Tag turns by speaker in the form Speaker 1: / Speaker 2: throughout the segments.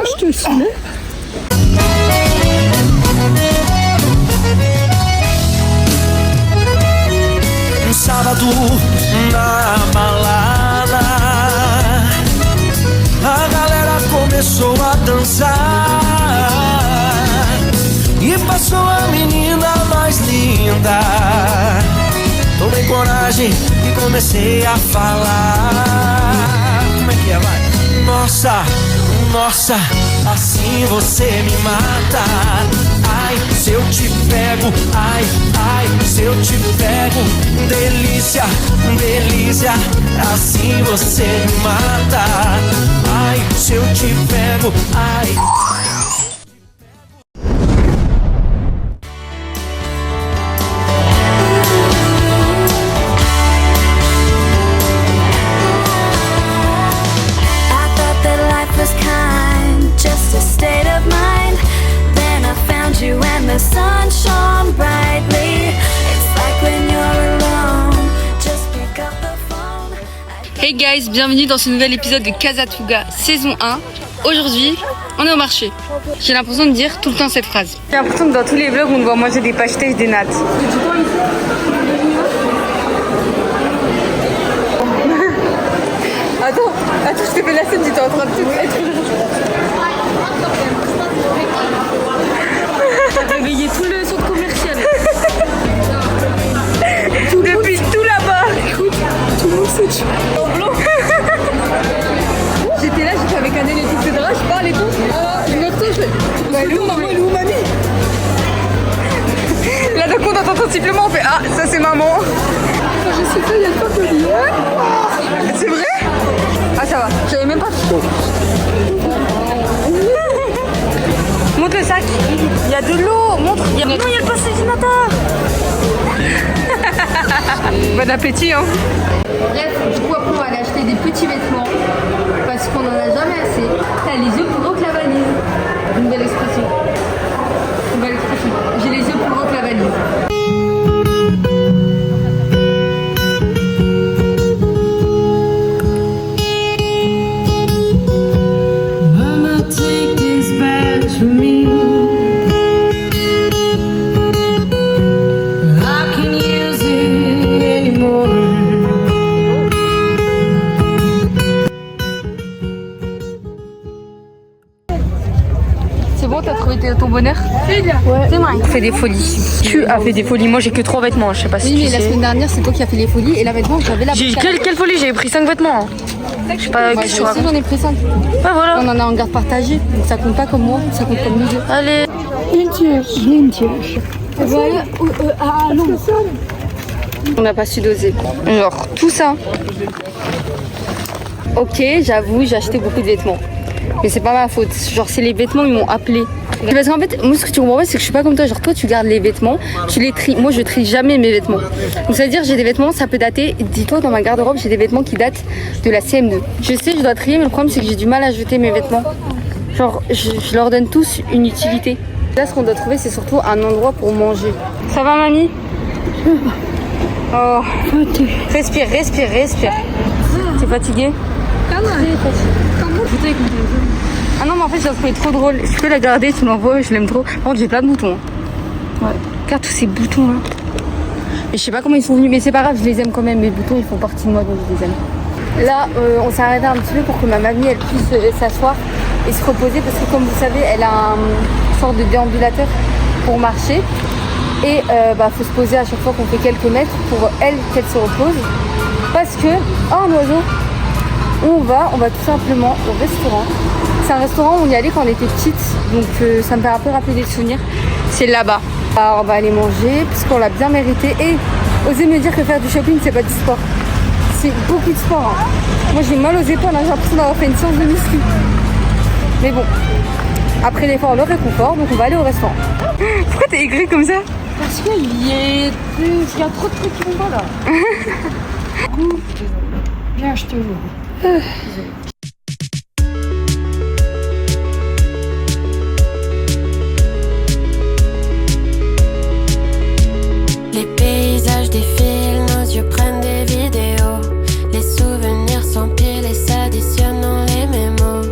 Speaker 1: Je te suis.
Speaker 2: Sábado na balada, a galera começou a dançar e passou a menina mais linda. Tomei coragem e comecei a falar. Como é que é, vai? Nossa, nossa, assim você me mata. Ai, se eu te pego, ai, ai, se eu te pego. Delícia, delícia, assim você me mata. Ai, se eu te pego, ai.
Speaker 3: Hey guys, bienvenue dans ce nouvel épisode de Casatuga saison 1. Aujourd'hui, on est au marché. J'ai l'impression de dire tout le temps cette phrase. J'ai l'impression que dans tous les vlogs, on doit manger des pastèques, des nattes. Attends, je t'ai fait la scène, tu étais en train de tout mettre. T'as réveillé tout le centre commercial. Depuis tout là-bas. Écoute, tout le monde sait en blanc. J'étais là, j'étais avec un élève, etc. Je parle et tout. Je me retourne, je fais. Bah, elle est où, maman? Elle est où, mamie? Là, d'un coup, on entend ton sifflement, on fait ah, ça c'est maman. Quand je suis fait, il y a le crocodile. C'est vrai? Ah, ça va, j'avais même pas. Montre le sac, il y a de l'eau, montre. Non, il y a le passage du matin. Bon appétit, hein.
Speaker 4: Bref, du coup après on va aller acheter des petits vêtements parce qu'on en a jamais assez. T'as les yeux plus gros que la valise. Une belle expression. Une belle expression. J'ai les yeux plus gros que la valise.
Speaker 3: C'est bon, t'as trouvé ton bonheur? Ouais. C'est moi. Tu fait des folies. Tu as fait des folies. Moi j'ai que 3 vêtements, je sais pas si
Speaker 4: Oui,
Speaker 3: tu
Speaker 4: mais
Speaker 3: sais.
Speaker 4: La semaine dernière c'est toi qui as fait les folies et là maintenant j'avais la.
Speaker 3: J'ai quelle folie? J'avais pris 5 vêtements. Je sais pas.
Speaker 4: Moi
Speaker 3: Qu'est-ce que tu
Speaker 4: aussi
Speaker 3: racontes?
Speaker 4: j'en ai pris 5.
Speaker 3: Ouais, voilà.
Speaker 4: On en a en garde partagée, donc ça compte pas comme moi, ça compte comme nous deux.
Speaker 3: Allez.
Speaker 1: Une tige.
Speaker 4: Voilà, à Londres.
Speaker 3: On n'a pas su doser. Genre tout ça. Ok, j'avoue, j'ai acheté beaucoup de vêtements. Mais c'est pas ma faute. Genre c'est les vêtements, ils m'ont appelé. Parce qu'en fait, moi ce que tu comprends pas, c'est que je suis pas comme toi. Genre toi tu gardes les vêtements, tu les tries. Moi je trie jamais mes vêtements. Donc ça veut dire j'ai des vêtements, ça peut dater. Dis-toi dans ma garde-robe j'ai des vêtements qui datent de la CM2. Je sais, je dois trier, mais le problème c'est que j'ai du mal à jeter mes vêtements. Genre je leur donne tous une utilité. Là ce qu'on doit trouver c'est surtout un endroit pour manger. Ça va mamie? Oh. Respire, respire, respire. T'es fatiguée? Ah non mais en fait je la trouvais trop drôle. Je peux la garder, tu m'envoies, je l'aime trop. Par contre j'ai plein de boutons. Ouais. Regarde tous ces boutons là. Mais je sais pas comment ils sont venus, mais c'est pas grave, je les aime quand même. Mes boutons ils font partie de moi donc je les aime. Là on s'est arrêté un petit peu pour que ma mamie elle puisse s'asseoir et se reposer parce que comme vous savez elle a une sorte de déambulateur pour marcher. Et faut se poser à chaque fois qu'on fait quelques mètres pour elle qu'elle se repose. Parce que, oh un oiseau, on va tout simplement au restaurant. C'est un restaurant où on y allait quand on était petite, donc ça me fait un peu rappeler des souvenirs. C'est là-bas. Alors on va aller manger puisqu'on l'a bien mérité. Et osez me dire que faire du shopping c'est pas du sport. C'est beaucoup de sport. Hein. Moi j'ai mal aux épaules, hein. J'ai l'impression d'avoir fait une séance de muscu. Mais bon, après l'effort, le réconfort, donc on va aller au restaurant. Pourquoi t'es aigri comme ça?
Speaker 4: Parce qu'il y a trop de trucs qui vont pas là.
Speaker 1: Viens, je te vois.
Speaker 5: Les paysages défilent, nos yeux prennent des vidéos. Les souvenirs s'empilent et s'additionnent dans les mémos.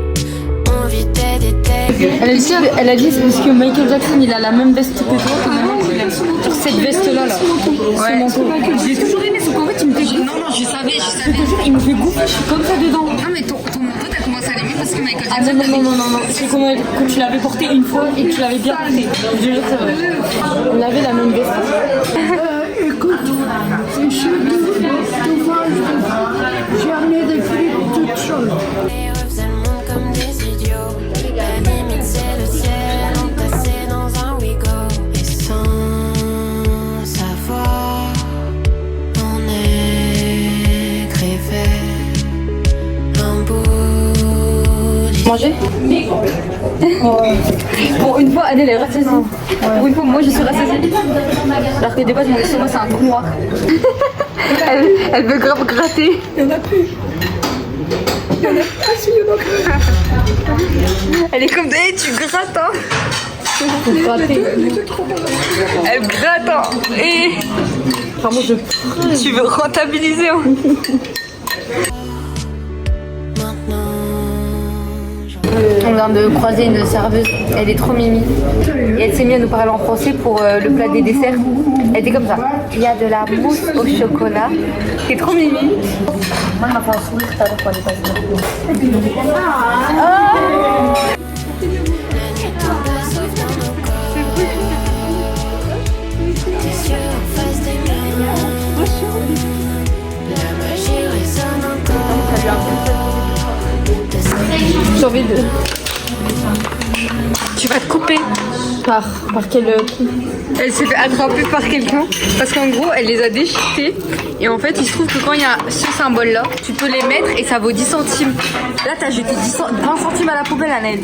Speaker 5: On vit des fait des textes.
Speaker 3: Elle a dit parce que Michael Jackson il a la même veste que toi, que maintenant il aime cette veste là. Ouais. Je l'ai toujours aimé, sauf qu'en fait il me fait goûter. Non, je savais. Il me fait goûter, je suis comme ça dedans.
Speaker 4: Ah, mais ton manteau, t'as commencé à l'aimer parce que Michael Jackson.
Speaker 3: Ah non. C'est quand tu l'avais porté une fois et que tu l'avais bien porté. Je te jure que c'est vrai. On avait la même veste.
Speaker 1: Écoute, c'est chez j'ai amené des frites toutes chaudes.
Speaker 5: Et refaisaient le monde comme des idiots. La limite c'est le ciel, entassé dans un Wigo. Et sans savoir, on écrivait un bout.
Speaker 3: Manger Pour une fois, Anne elle est rassasiée. Pour une fois, moi je suis rassasiée. Alors que des base, mon estomac c'est un trou noir. elle veut grave gratter.
Speaker 1: Il n'y en a plus. Il y en a plus. Ah si, il y en a plus.
Speaker 3: Elle est comme hey, tu grattes hein. Elle gratte hein. Et enfin, moi, tu veux rentabiliser hein. On vient de croiser une serveuse, elle est trop mimi. Et elle s'est mise à nous parler en français pour le plat des desserts. Elle était comme ça. Il y a de la mousse au chocolat. C'est trop mimi. Moi, elle m'a fait un sourire tout à l'heure pour aller passer. J'ai envie de... Tu vas te couper. Par quel... Elle s'est fait attraper par quelqu'un parce qu'en gros elle les a déchiquetés et en fait il se trouve que quand il y a ce symbole là tu peux les mettre et ça vaut 10 centimes. Là t'as jeté 20 centimes à la poubelle Annelle.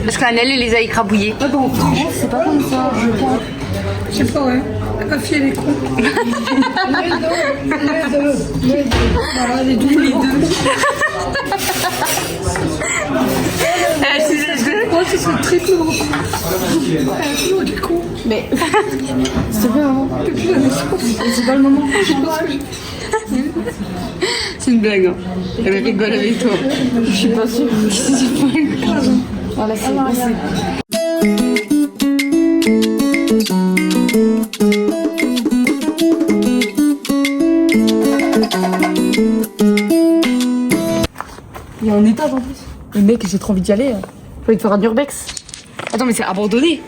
Speaker 3: Parce qu'Annelle elle les a écrabouillés. Ouais bon en France c'est pas comme ça je crois.
Speaker 1: C'est pas vrai. Ma fille elle est con. Les deux. Moi ce serait très cool. Elle est con.
Speaker 3: Mais c'est bien maman. C'est pas le moment. C'est une blague hein. Elle rigole avec toi. Je suis pas sûre. C'est pas une blague. Voilà c'est passé. Il y a un étage en plus. Le mec, j'ai trop envie d'y aller. Faut te faire un urbex. Attends, mais c'est abandonné.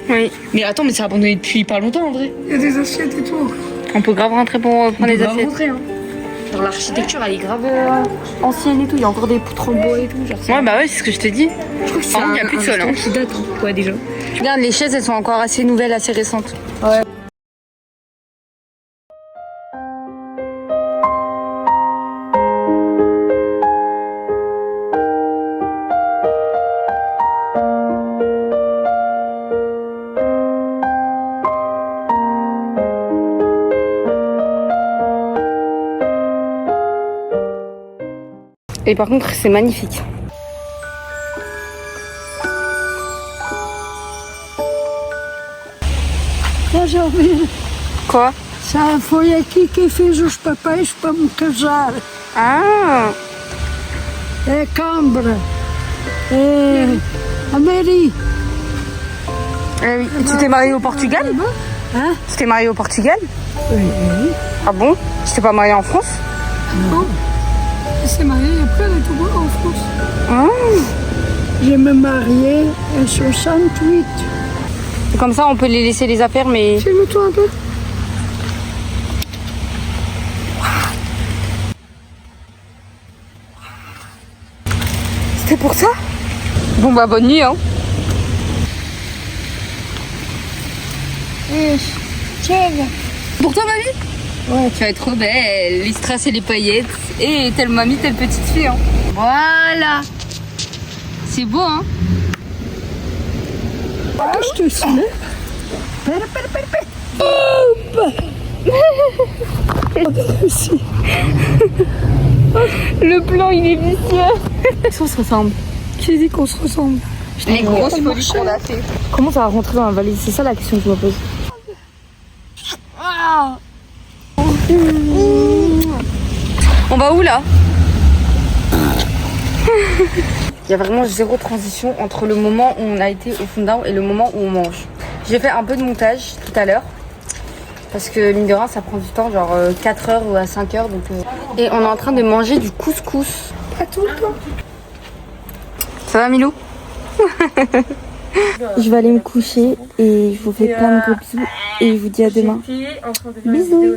Speaker 3: Oui. Mais attends, mais c'est abandonné depuis pas longtemps en vrai.
Speaker 1: Il y a des assiettes et tout.
Speaker 3: On peut grave rentrer pour prendre les assiettes.
Speaker 1: Rentrer, hein.
Speaker 3: Genre l'architecture, elle est grave ancienne et tout. Il y a encore des poutres en bois et tout. Genre, ouais, bah ouais, c'est ce que je te dis. Je crois que c'est il n'y a plus de sol. Hein. Qui date, hein. Ouais, déjà. Regarde, les chaises, elles sont encore assez nouvelles, assez récentes. Ouais. Et par contre, c'est magnifique.
Speaker 1: Là, j'ai envie.
Speaker 3: Quoi?
Speaker 1: Ça foi aqui que fez os papéis para me casar.
Speaker 3: Ah!
Speaker 1: É Cambra. É a Mairie.
Speaker 3: Oui. Tu t'es mariée au Portugal?
Speaker 1: Hein?
Speaker 3: Tu t'es mariée au Portugal?
Speaker 1: Oui.
Speaker 3: Ah bon? Tu t'es pas mariée en France?
Speaker 1: Non. Elle s'est mariée et après elle est tombée en France.
Speaker 3: Ah.
Speaker 1: Je me mariée en 68.
Speaker 3: Comme ça, on peut les laisser les affaires, mais...
Speaker 1: Filme-toi un peu.
Speaker 3: C'était pour ça? Bon bah bonne nuit hein.
Speaker 1: Tiens.
Speaker 3: Pour toi mamie? Ouais. Tu vas être trop belle, les strass et les paillettes. Et telle mamie, telle petite fille hein. Voilà. C'est beau hein.
Speaker 1: Ah, je te suis.
Speaker 3: Le plan il est vicieux. Est-ce qu'on se ressemble?
Speaker 1: Qui dit qu'on se ressemble?
Speaker 3: Les grosses folies qu'on a fait. Comment ça va rentrer dans la valise? C'est ça la question que je me pose. On va où là? Il y a vraiment zéro transition entre le moment où on a été au Fondao et le moment où on mange. J'ai fait un peu de montage tout à l'heure. Parce que mine de rien ça prend du temps, genre 4 heures ou à 5 heures. Donc, Et on est en train de manger du couscous.
Speaker 1: À tout le temps.
Speaker 3: Ça va Milou? Je vais aller me coucher et je vous fais plein de gros bisous et je vous dis à demain. Bisous.